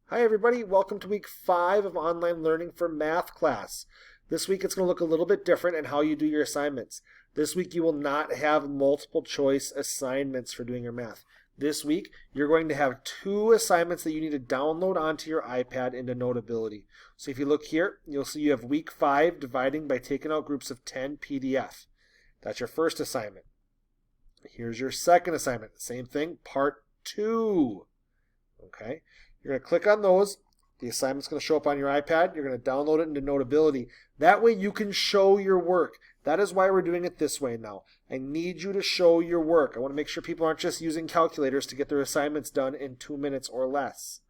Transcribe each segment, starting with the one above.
Hi everybody, welcome to week 5 of online learning for math class. This week it's going to look a little bit different in how you do your assignments. This week you will not have multiple choice assignments for doing your math. This week you're going to have 2 assignments that you need to download onto your iPad into Notability. So if you look here, you'll see you have week 5 dividing by taking out groups of 10 PDF. That's your first assignment. Here's your second assignment. Same thing, part 2. Okay. You're going to click on those. The assignment's going to show up on your iPad. You're going to download it into Notability. That way you can show your work. That is why we're doing it this way now. I need you to show your work. I want to make sure people aren't just using calculators to get their assignments done in 2 minutes or less.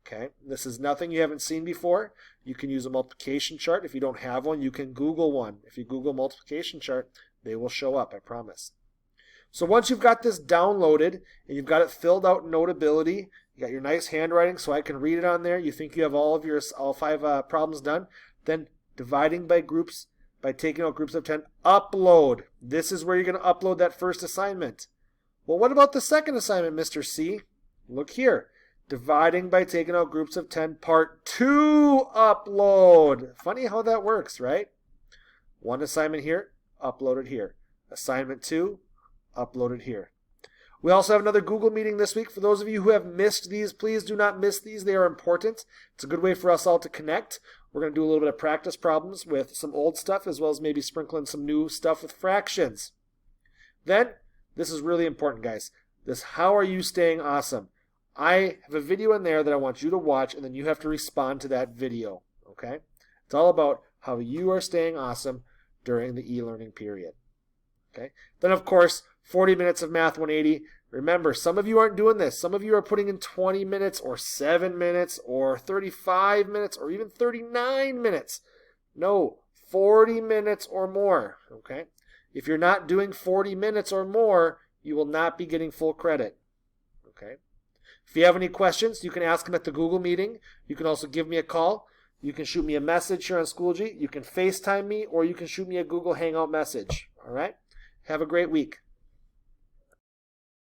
Okay, this is nothing you haven't seen before. You can use a multiplication chart. If you don't have one, you can Google one. If you Google multiplication chart, they will show up, I promise. So once you've got this downloaded and you've got it filled out in Notability, you got your nice handwriting so I can read it on there, you think you have all 5 problems done, then dividing by groups, by taking out groups of 10, upload. This is where you're going to upload that first assignment. Well, what about the second assignment, Mr. C? Look here. Dividing by taking out groups of 10, part 2, upload. Funny how that works, right? One assignment here, uploaded here. Assignment 2, uploaded here. We also have another Google meeting this week. For those of you who have missed these, please do not miss these. They are important. It's a good way for us all to connect. We're going to do a little bit of practice problems with some old stuff as well as maybe sprinkling some new stuff with fractions. Then, this is really important, guys. This how are you staying awesome? I have a video in there that I want you to watch, and then you have to respond to that video. Okay? It's all about how you are staying awesome during the e-learning period. Okay? Then, of course, 40 minutes of Math 180. Remember, some of you aren't doing this. Some of you are putting in 20 minutes or 7 minutes or 35 minutes or even 39 minutes. No, 40 minutes or more. Okay? If you're not doing 40 minutes or more, you will not be getting full credit. Okay? If you have any questions, you can ask them at the Google meeting. You can also give me a call. You can shoot me a message here on Schoology. You can FaceTime me, or you can shoot me a Google Hangout message. All right? Have a great week.